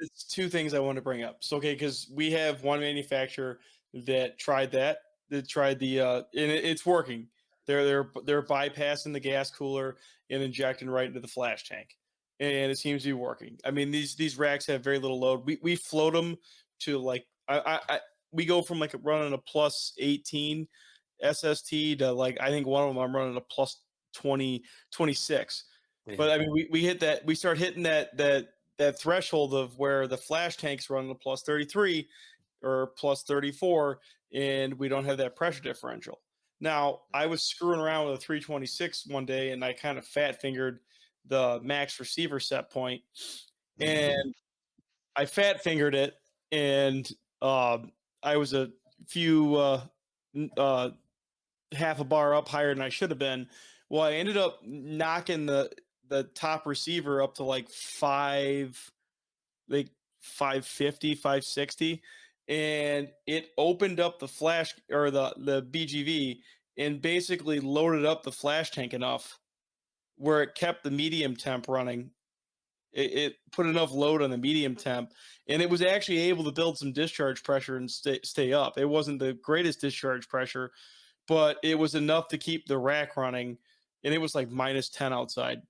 it's two things I want to bring up. So, okay, because we have one manufacturer that tried that. That tried the and it's working. They're bypassing the gas cooler and injecting right into the flash tank, and it seems to be working. I mean, these racks have very little load. We float them to like I we go from like running a plus 18 SST to like I think one of them I'm running a plus 20 26. But Damn. I mean, we hit that. We start hitting that threshold of where the flash tanks run a plus 33 or plus 34, and we don't have that pressure differential. Now, I was screwing around with a 326 one day, and I kind of fat fingered the max receiver set point, and I fat fingered it, and I was a few uh, half a bar up higher than I should have been. Well, I ended up knocking the top receiver up to like 550, 560, and it opened up the flash or the BGV and basically loaded up the flash tank enough where it kept the medium temp running. It put enough load on the medium temp, and it was actually able to build some discharge pressure and stay up. It wasn't the greatest discharge pressure, but it was enough to keep the rack running, and it was like minus 10 outside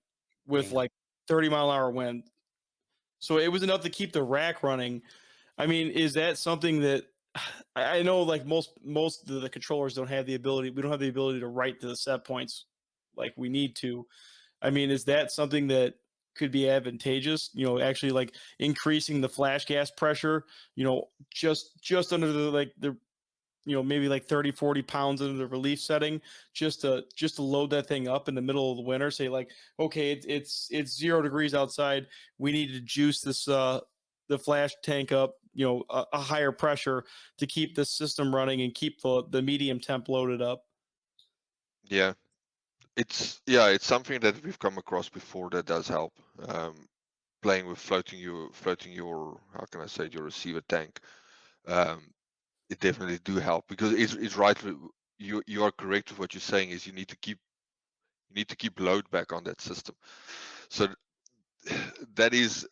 with Damn. like 30-mile-an-hour wind. So it was enough to keep the rack running. I mean, is that something that I know like most of the controllers don't have the ability, we don't have the ability to write to the set points like we need to. I mean, is that something that could be advantageous, actually like increasing the flash gas pressure, just under the like the maybe like 30, 40 pounds into the relief setting just to load that thing up in the middle of the winter, say like, okay, it's 0 degrees outside, we need to juice this the flash tank up, a higher pressure to keep the system running and keep the medium temp loaded up. Yeah, it's something that we've come across before that does help. Playing with floating your how can I say it, your receiver tank. Um, it definitely do help because it's right. You are correct with what you're saying. Is you need to keep load back on that system. So that is,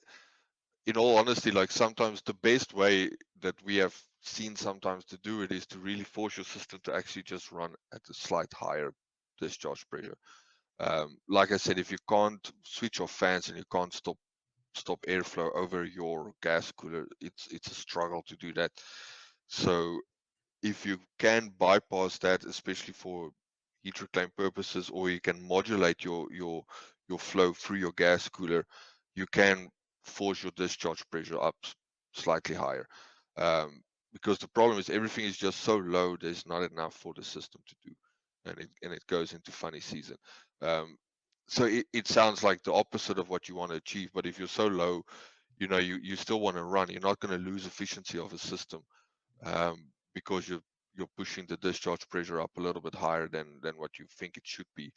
in all honesty, like sometimes the best way that we have seen sometimes to do it is to really force your system to actually just run at a slight higher discharge pressure. Like I said, if you can't switch off fans and you can't stop airflow over your gas cooler, it's a struggle to do that. So if you can bypass that, especially for heat reclaim purposes, or you can modulate your flow through your gas cooler, you can force your discharge pressure up slightly higher. Because the problem is everything is just so low, there's not enough for the system to do, and it goes into funny season. So it sounds like the opposite of what you want to achieve. But if you're so low, you still want to run. You're not going to lose efficiency of a system, because you're pushing the discharge pressure up a little bit higher than what you think it should be,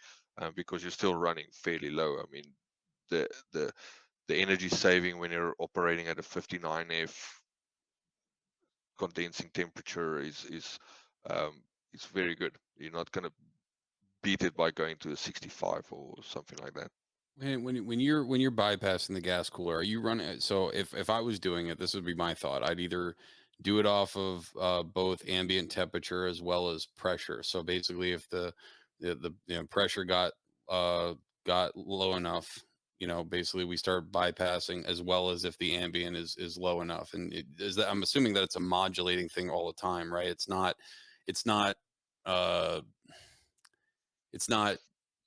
because you're still running fairly low. I mean, the the the energy saving when you're operating at a 59F condensing temperature is very good. You're not going to beat it by going to a 65 or something like that. When you're bypassing the gas cooler, are you running? So if I was doing it, this would be my thought. I'd either do it off of both ambient temperature as well as pressure. So basically, if the pressure got low enough, basically we start bypassing as well as if the ambient is low enough. And is that, I'm assuming that it's a modulating thing all the time, right? It's not uh it's not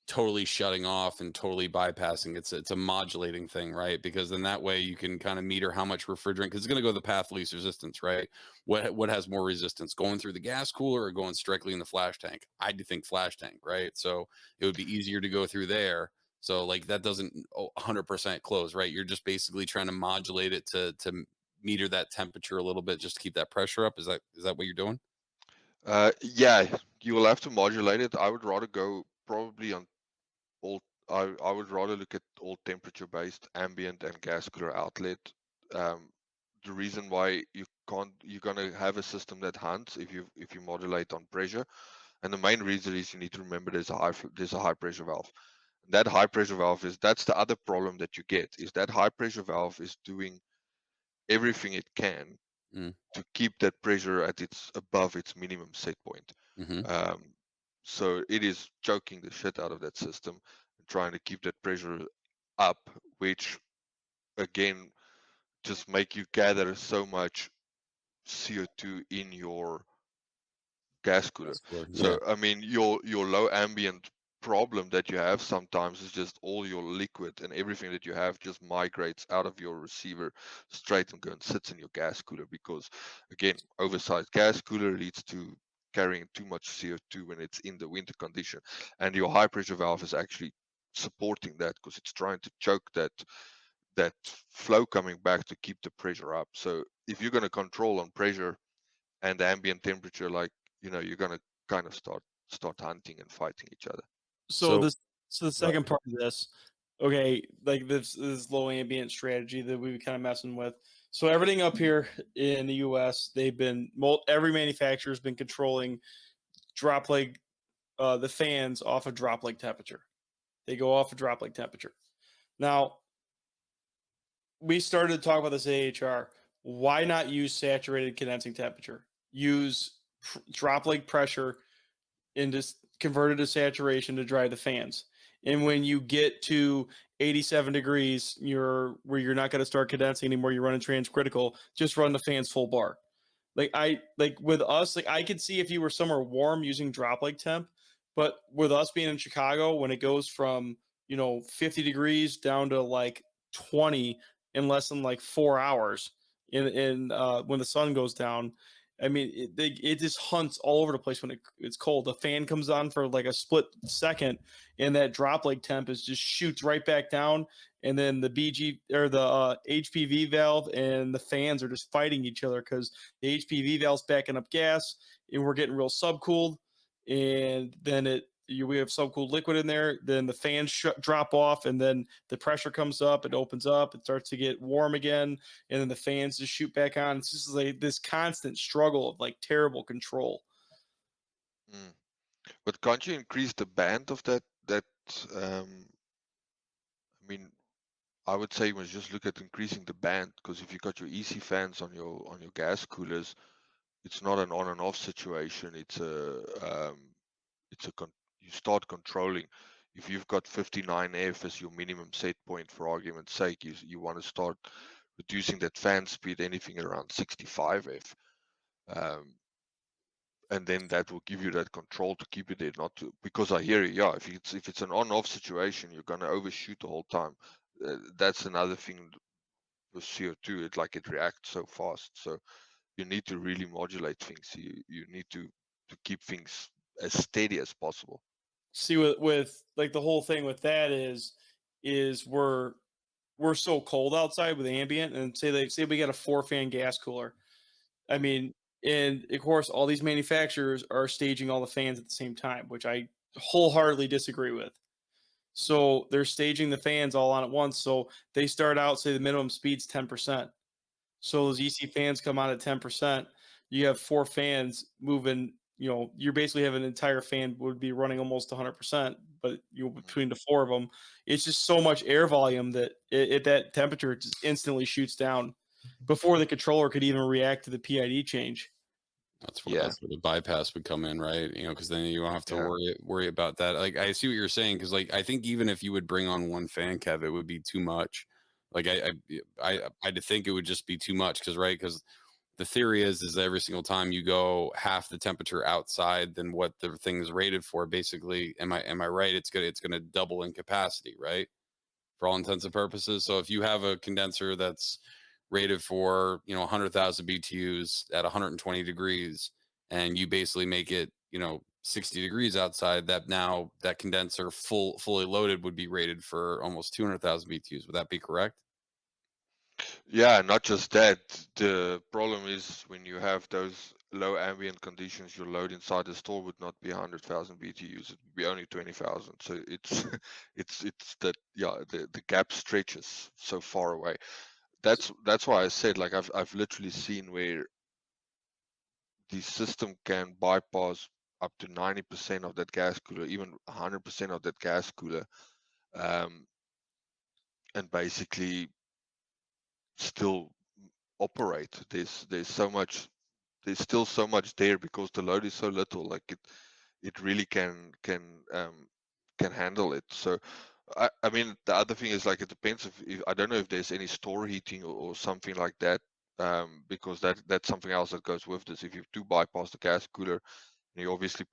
totally shutting off and totally bypassing. It's a modulating thing, right? Because then that way you can kind of meter how much refrigerant, because it's going to go the path of least resistance, right? What has more resistance, going through the gas cooler or going strictly in the flash tank? I do think flash tank, right? So it would be easier to go through there. So like that doesn't 100% close, right? You're just basically trying to modulate it to meter that temperature a little bit just to keep that pressure up. Is that what you're doing? Yeah, you will have to modulate it. I would rather go probably on all. I would rather look at all temperature-based ambient and gas cooler outlet. Um, the reason why you're gonna have a system that hunts if you modulate on pressure, and the main reason is you need to remember there's a high pressure valve. That high pressure valve that's the other problem that you get, is that high pressure valve is doing everything it can to keep that pressure at above its minimum set point. So it is choking the shit out of that system and trying to keep that pressure up, which again just make you gather so much CO2 in your gas cooler. So I mean, your low ambient problem that you have sometimes is just all your liquid and everything that you have just migrates out of your receiver straight and go and sits in your gas cooler, because again, oversized gas cooler leads to carrying too much CO2 when it's in the winter condition, and your high pressure valve is actually supporting that because it's trying to choke that flow coming back to keep the pressure up. So if you're going to control on pressure and ambient temperature, like, you're going to kind of start hunting and fighting each other. So the second part of this, okay, like this low ambient strategy that we were kind of messing with. So everything up here in the U.S., every manufacturer's been controlling drop leg, the fans off of drop leg temperature. They go off of drop leg temperature. Now, we started to talk about this AHR. Why not use saturated condensing temperature? Use drop leg pressure and just convert it to saturation to dry the fans. And when you get to 87 degrees, you're not going to start condensing anymore. You're running transcritical. Just run the fans full bar. Like with us, like I could see if you were somewhere warm using drop leg temp, but with us being in Chicago, when it goes from 50 degrees down to like 20 in less than like 4 hours, in when the sun goes down, I mean it just hunts all over the place when it's cold. The fan comes on for like a split second, and that drop leg temp is just shoots right back down, and then the BG or the HPV valve and the fans are just fighting each other because the HPV valve's backing up gas, and we're getting real subcooled, and then we have subcooled liquid in there. Then the fans drop off, and then the pressure comes up. It opens up. It starts to get warm again, and then the fans just shoot back on. It's just like this constant struggle of like terrible control. But can't you increase the band of that? I mean, I would say you must just look at increasing the band, because if you got your EC fans on your gas coolers, it's not an on and off situation. You start controlling. If you've got 59F as your minimum set point, for argument's sake, you want to start reducing that fan speed anything around 65F. And then that will give you that control to keep it there, not to, because I hear you, yeah, if it's an on-off situation, you're going to overshoot the whole time. That's another thing with CO2, it reacts so fast. So you need to really modulate things. You need to keep things as steady as possible. See, with like the whole thing with that is we're so cold outside with ambient, and say we got a 4-fan gas cooler. I mean, and of course, all these manufacturers are staging all the fans at the same time, which I wholeheartedly disagree with. So they're staging the fans all on at once. So they start out, say the minimum speed's 10%. So those EC fans come on at 10%. You have 4 fans moving. You're basically have an entire fan would be running almost 100%, but between the 4 of them, it's just so much air volume that at that temperature it just instantly shoots down before the controller could even react to the PID change. That's where the bypass would come in, right? Because then you don't have to worry about that. Like, I see what you're saying, because like I think even if you would bring on one fan, Kev, it would be too much. Like I think it would just be too much, because the theory is every single time you go half the temperature outside than what the thing is rated for, basically, am I right? It's gonna double in capacity, right? For all intents and purposes. So if you have a condenser that's rated for 100,000 BTUs at 120 degrees, and you basically make it 60 degrees outside, that condenser fully loaded would be rated for almost 200,000 BTUs. Would that be correct? Yeah, not just that. The problem is when you have those low ambient conditions, your load inside the store would not be 100,000 BTUs. It would be only 20,000. So it's it's that, yeah, the gap stretches so far away. That's why I said, like, I've literally seen where the system can bypass up to 90% of that gas cooler, even 100% of that gas cooler, and basically still operate. There's so much, there's still so much there because the load is so little. Like it really can handle it. So I mean the other thing is like it depends if I don't know if there's any store heating or something like that, because that's something else that goes with this. If you do bypass the gas cooler, you obviously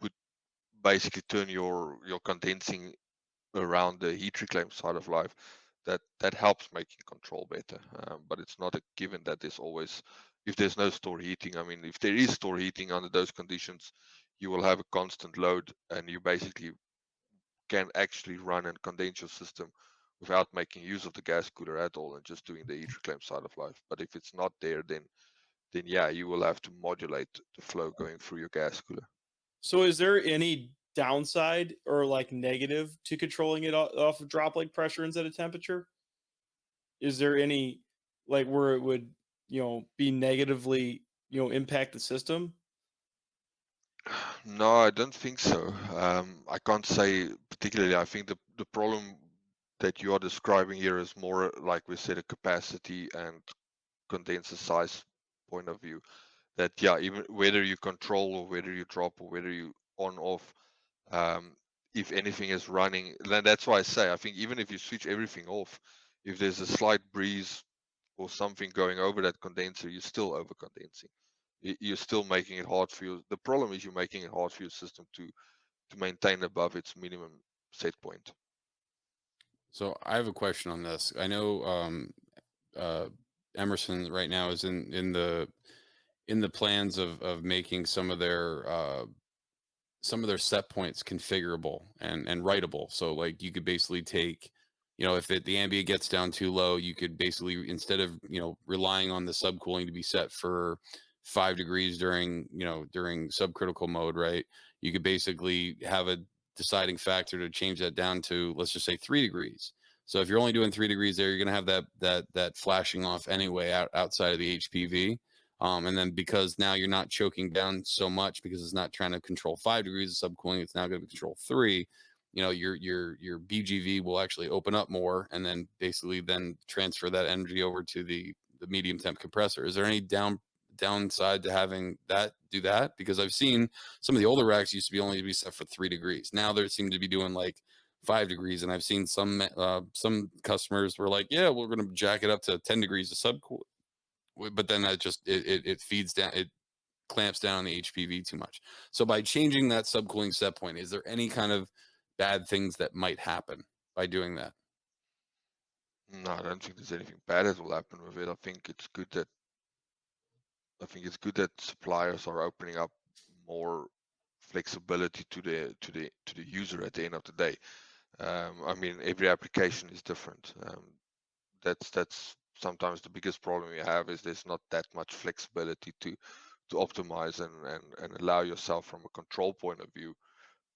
basically turn your condensing around the heat reclaim side of life. That helps making control better, but it's not a given that there's always, if there's no store heating. I mean, if there is store heating under those conditions, you will have a constant load, and you basically can actually run and condense your system without making use of the gas cooler at all and just doing the heat reclaim side of life. But if it's not there, then yeah, you will have to modulate the flow going through your gas cooler. So is there any downside or like negative to controlling it off of droplet pressure instead of temperature? Is there any like where it would, be negatively, impact the system? No, I don't think so. I can't say particularly. I think the problem that you are describing here is more, like we said, a capacity and condenser size point of view. That yeah, even whether you control or whether you drop or whether you on off, um, if anything is running, then that's why I say I think even if you switch everything off, if there's a slight breeze or something going over that condenser, you're still over condensing. You're still making it hard for you. The problem is you're making it hard for your system to maintain above its minimum set point. So I have a question on this. I know uh, Emerson right now is in the plans of making some of their set points configurable and writable. So like you could basically take, if the ambient gets down too low, you could basically, instead of, relying on the subcooling to be set for 5 degrees during subcritical mode, right? You could basically have a deciding factor to change that down to, let's just say 3 degrees. So if you're only doing 3 degrees there, you're going to have that flashing off anyway outside of the HPV. And then because now you're not choking down so much because it's not trying to control 5 degrees of subcooling, it's now going to control 3. Your BGV will actually open up more, and then basically then transfer that energy over to the medium temp compressor. Is there any downside to having that do that? Because I've seen some of the older racks used to be only be set for 3 degrees. Now they seem to be doing like 5 degrees, and I've seen some customers were like, yeah, we're going to jack it up to 10 degrees of subcool, but then that just it feeds down, it clamps down on the HPV too much. So by changing that subcooling set point, is there any kind of bad things that might happen by doing that? No, I don't think there's anything bad that will happen with it. I think it's good that suppliers are opening up more flexibility to the user at the end of the day. I mean, every application is different. That's sometimes the biggest problem you have is there's not that much flexibility to optimize and allow yourself from a control point of view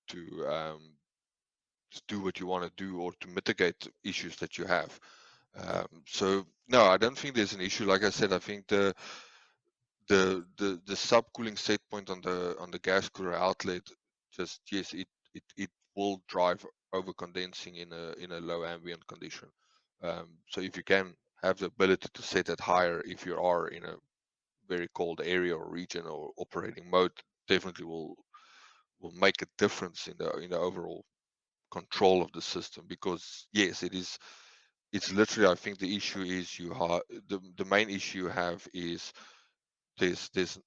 to just do what you want to do or to mitigate issues that you have. So no, I don't think there's an issue. Like I said, I think the subcooling set point on the gas cooler outlet, just yes, it will drive over condensing in a low ambient condition. So if you can have the ability to set it higher if you are in a very cold area or region or operating mode, definitely will make a difference in the overall control of the system. Because yes, it's literally, I think the issue is the main issue you have is there's there's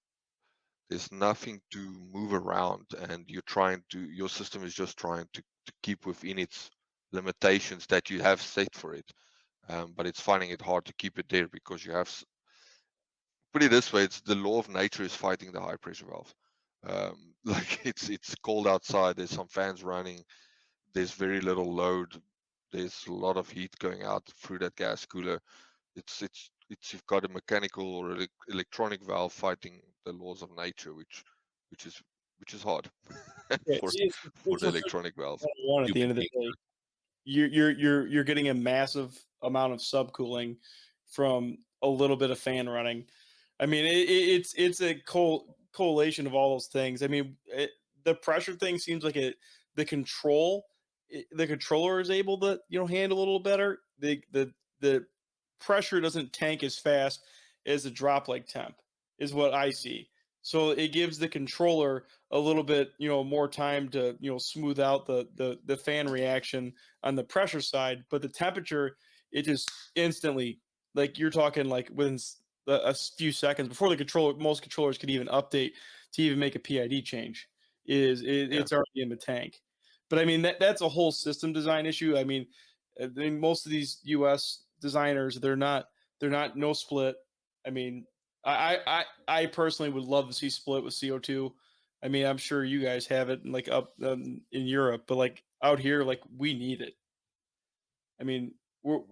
there's nothing to move around, and your system is just trying to keep within its limitations that you have set for it, but it's finding it hard to keep it there because you have, put it this way, it's the law of nature is fighting the high pressure valve. Like it's cold outside, there's some fans running, there's very little load, there's a lot of heat going out through that gas cooler. It's you've got a mechanical or electronic valve fighting the laws of nature, which is hard Yeah, for see, for it's the just like electronic valve. one at the Stupid end of the thing. day. You're getting a massive amount of subcooling from a little bit of fan running. I mean, it's a collation of all those things. I mean, the pressure thing seems like the the controller is able to handle a little better. The pressure doesn't tank as fast as a droplet temp, is what I see. So it gives the controller a little bit, more time to, smooth out the fan reaction on the pressure side, but the temperature, it just instantly, like you're talking like within a few seconds before the controller, most controllers could even update to even make a PID change. Yeah. It's already in the tank. But I mean that's a whole system design issue. I mean, most of these US designers, they're not no split. I mean, I personally would love to see split with CO2. I mean, I'm sure you guys have it like up in Europe, but like out here, like we need it. I mean,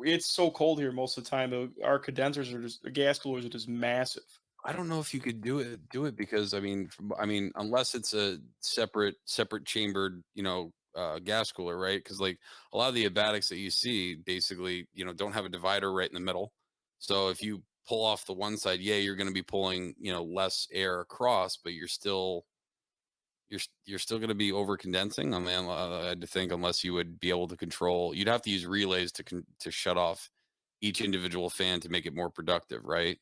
it's so cold here most of the time. Our condensers are just, the gas coolers are just massive. I don't know if you could do it because I mean, unless it's a separate chambered, gas cooler, right? Because like a lot of the abatics that you see basically, don't have a divider right in the middle. So if you pull off the one side, yeah, you're going to be pulling, less air across, but you're still going to be over condensing. I mean, I had to think unless you would be able to control, you'd have to use relays to shut off each individual fan to make it more productive, right?